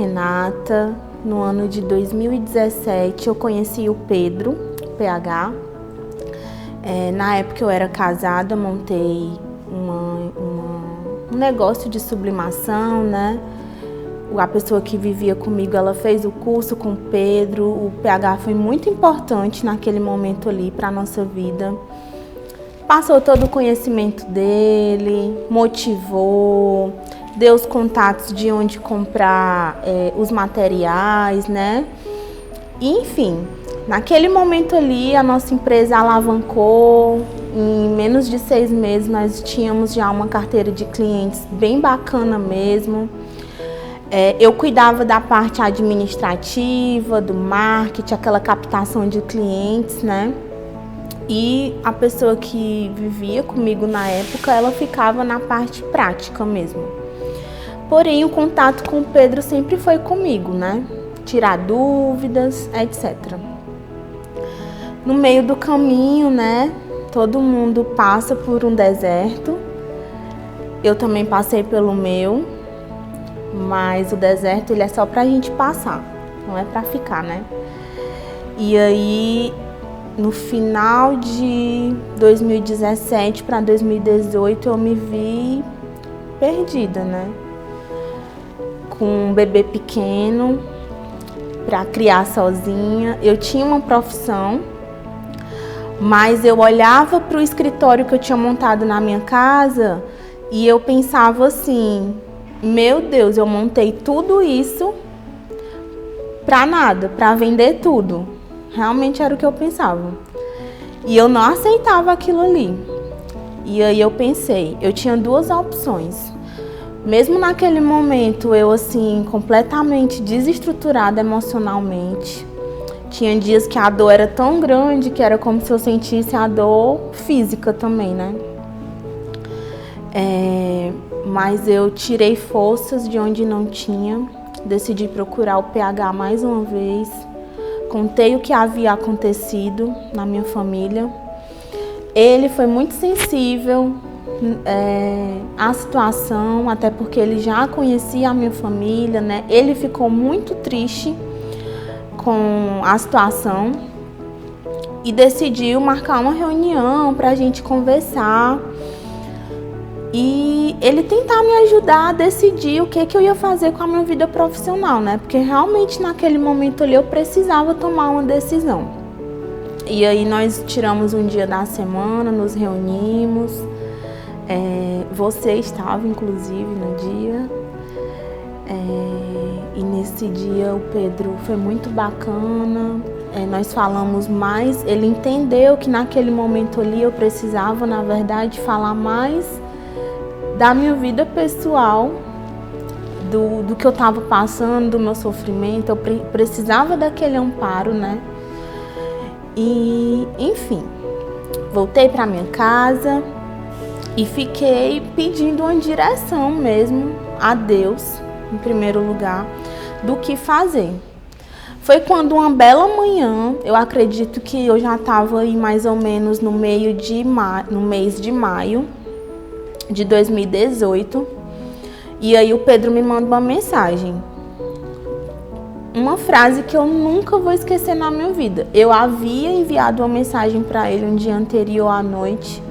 Renata. No ano de 2017 eu conheci o Pedro, PH. Na época eu era casada, montei um negócio de sublimação, né? A pessoa que vivia comigo, ela fez o curso com o Pedro. O PH foi muito importante naquele momento ali para a nossa vida. Passou todo o conhecimento dele, motivou, deu os contatos de onde comprar os materiais, né? E, enfim, naquele momento ali a nossa empresa alavancou. Em menos de 6 meses nós tínhamos já uma carteira de clientes bem bacana mesmo. Eu cuidava da parte administrativa, do marketing, aquela captação de clientes, né? E a pessoa que vivia comigo na época, ela ficava na parte prática mesmo. Porém, o contato com o Pedro sempre foi comigo, né? Tirar dúvidas, etc. No meio do caminho, né? Todo mundo passa por um deserto. Eu também passei pelo meu. Mas o deserto, ele é só pra gente passar, não é pra ficar, né? E aí, no final de 2017 para 2018, eu me vi perdida, né? Com um bebê pequeno, pra criar sozinha. Eu tinha uma profissão, mas eu olhava pro escritório que eu tinha montado na minha casa e eu pensava assim: meu Deus, eu montei tudo isso pra nada, pra vender tudo. Realmente era o que eu pensava. E eu não aceitava aquilo ali. E aí eu pensei, eu tinha 2 opções. Mesmo naquele momento, eu assim, completamente desestruturada emocionalmente. Tinha dias que a dor era tão grande que era como se eu sentisse a dor física também, né? Mas eu tirei forças de onde não tinha, decidi procurar o PH mais uma vez, contei o que havia acontecido na minha família. Ele foi muito sensível à situação, até porque ele já conhecia a minha família, né? Ele ficou muito triste com a situação e decidiu marcar uma reunião para a gente conversar. E ele tentar me ajudar a decidir o que eu ia fazer com a minha vida profissional, né? Porque realmente naquele momento ali eu precisava tomar uma decisão. E aí nós tiramos um dia da semana, nos reunimos. Você estava, inclusive, no dia. E nesse dia o Pedro foi muito bacana. Nós falamos mais. Ele entendeu que naquele momento ali eu precisava, na verdade, falar mais da minha vida pessoal, do que eu estava passando, do meu sofrimento. Eu precisava daquele amparo, né? E, enfim, voltei para minha casa e fiquei pedindo uma direção mesmo a Deus, em primeiro lugar, do que fazer. Foi quando uma bela manhã, eu acredito que eu já estava aí mais ou menos no mês de maio de 2018, e aí o Pedro me manda uma mensagem. Uma frase que eu nunca vou esquecer na minha vida. Eu havia enviado uma mensagem para ele um dia anterior à noite,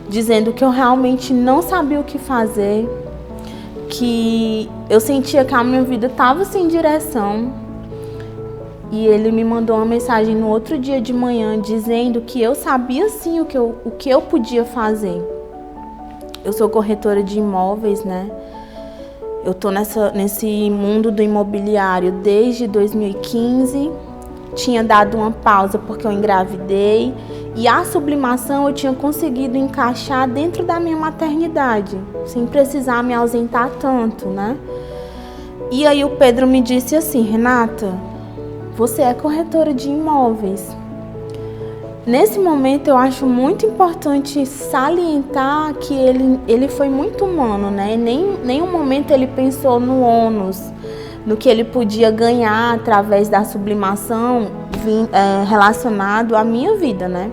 dizendo que eu realmente não sabia o que fazer, que eu sentia que a minha vida estava sem direção. E ele me mandou uma mensagem no outro dia de manhã, dizendo que eu sabia sim o que eu podia fazer. Eu sou corretora de imóveis, né? Eu tô nesse mundo do imobiliário desde 2015. Tinha dado uma pausa porque eu engravidei. E a sublimação eu tinha conseguido encaixar dentro da minha maternidade, sem precisar me ausentar tanto, né? E aí o Pedro me disse assim: Renata, você é corretora de imóveis. Nesse momento eu acho muito importante salientar que ele foi muito humano, né? Em nenhum momento ele pensou no ônus, no que ele podia ganhar através da sublimação relacionado à minha vida, né?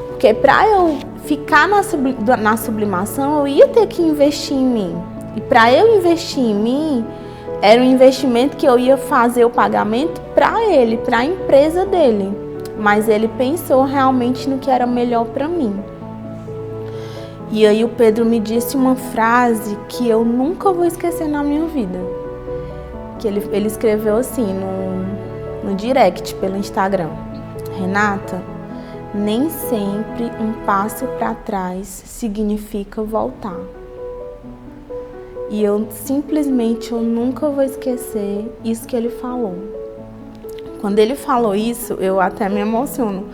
Porque para eu ficar na sublimação eu ia ter que investir em mim. E para eu investir em mim, Era um investimento que eu ia fazer o pagamento para ele, para a empresa dele. Mas ele pensou realmente no que era melhor para mim. E aí o Pedro me disse uma frase que eu nunca vou esquecer na minha vida. Que ele escreveu assim no direct pelo Instagram: Renata, nem sempre um passo para trás significa voltar. E eu nunca vou esquecer isso que ele falou. Quando ele falou isso, eu até me emociono.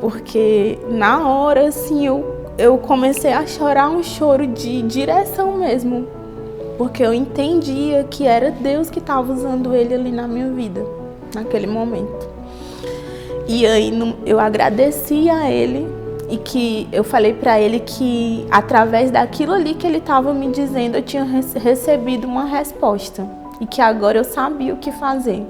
Porque na hora, assim, eu comecei a chorar um choro de direção mesmo. Porque eu entendia que era Deus que estava usando ele ali na minha vida, naquele momento. E aí eu agradeci a ele. E que eu falei para ele que através daquilo ali que ele estava me dizendo, eu tinha recebido uma resposta. E que agora eu sabia o que fazer.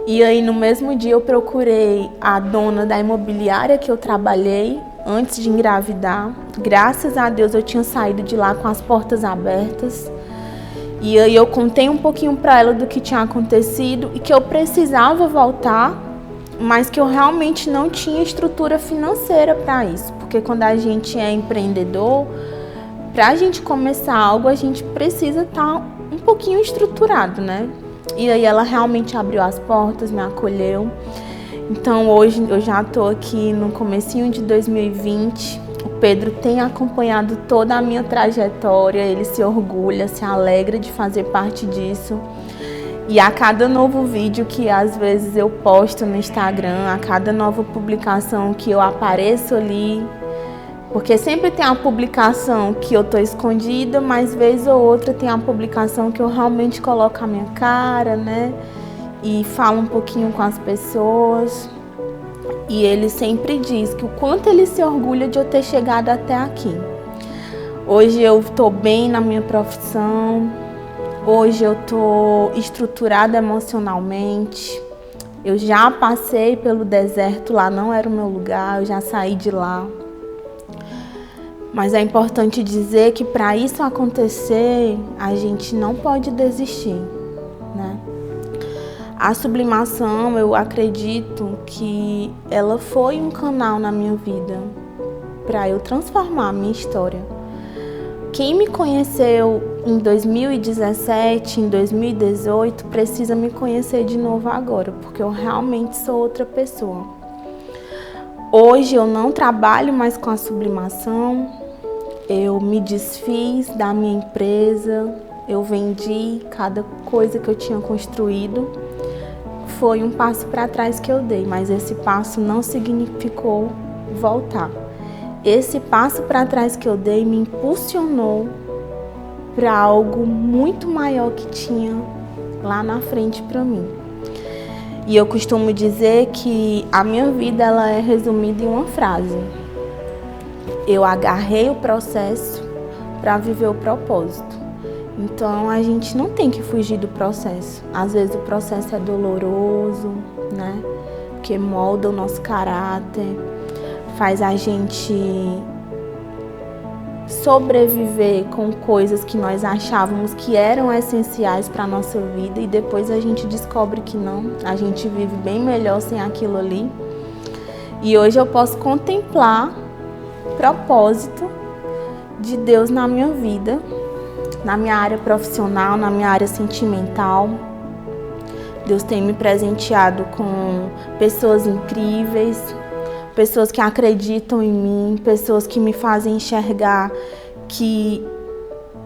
E aí no mesmo dia eu procurei a dona da imobiliária que eu trabalhei antes de engravidar. Graças a Deus eu tinha saído de lá com as portas abertas. E aí eu contei um pouquinho para ela do que tinha acontecido e que eu precisava voltar, mas que eu realmente não tinha estrutura financeira para isso. Porque quando a gente é empreendedor, para a gente começar algo, a gente precisa estar um pouquinho estruturado, né? E aí ela realmente abriu as portas, me acolheu. Então hoje eu já estou aqui no comecinho de 2020. O Pedro tem acompanhado toda a minha trajetória, ele se orgulha, se alegra de fazer parte disso. E a cada novo vídeo que às vezes eu posto no Instagram, a cada nova publicação que eu apareço ali, porque sempre tem a publicação que eu tô escondida, mas vez ou outra tem a publicação que eu realmente coloco a minha cara, né? E falo um pouquinho com as pessoas. E ele sempre diz que o quanto ele se orgulha de eu ter chegado até aqui. Hoje eu tô bem na minha profissão. Hoje eu estou estruturada emocionalmente. Eu já passei pelo deserto, lá não era o meu lugar, eu já saí de lá. Mas é importante dizer que para isso acontecer, a gente não pode desistir, né? A sublimação, eu acredito que ela foi um canal na minha vida para eu transformar a minha história. Quem me conheceu em 2017, em 2018, precisa me conhecer de novo agora, porque eu realmente sou outra pessoa. Hoje eu não trabalho mais com a sublimação, eu me desfiz da minha empresa, eu vendi cada coisa que eu tinha construído. Foi um passo para trás que eu dei, mas esse passo não significou voltar. Esse passo para trás que eu dei me impulsionou para algo muito maior que tinha lá na frente para mim. E eu costumo dizer que a minha vida ela é resumida em uma frase: eu agarrei o processo para viver o propósito. Então a gente não tem que fugir do processo. Às vezes o processo é doloroso, né? Porque molda o nosso caráter, faz a gente sobreviver com coisas que nós achávamos que eram essenciais para a nossa vida e depois a gente descobre que não, a gente vive bem melhor sem aquilo ali. E hoje eu posso contemplar o propósito de Deus na minha vida, na minha área profissional, na minha área sentimental. Deus tem me presenteado com pessoas incríveis, pessoas que acreditam em mim, pessoas que me fazem enxergar que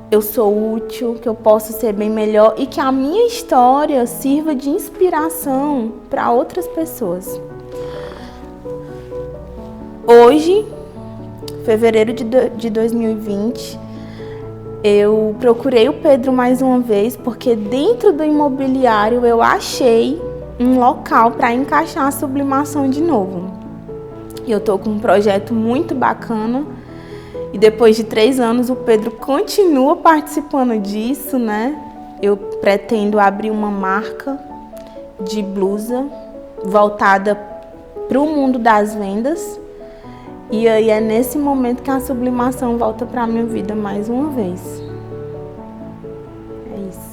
eu sou útil, que eu posso ser bem melhor e que a minha história sirva de inspiração para outras pessoas. Hoje, fevereiro de 2020, eu procurei o Pedro mais uma vez porque dentro do imobiliário eu achei um local para encaixar a sublimação de novo. E eu tô com um projeto muito bacana e depois de 3 anos o Pedro continua participando disso, né? Eu pretendo abrir uma marca de blusa voltada para o mundo das vendas. E aí é nesse momento que a sublimação volta para a minha vida mais uma vez. É isso.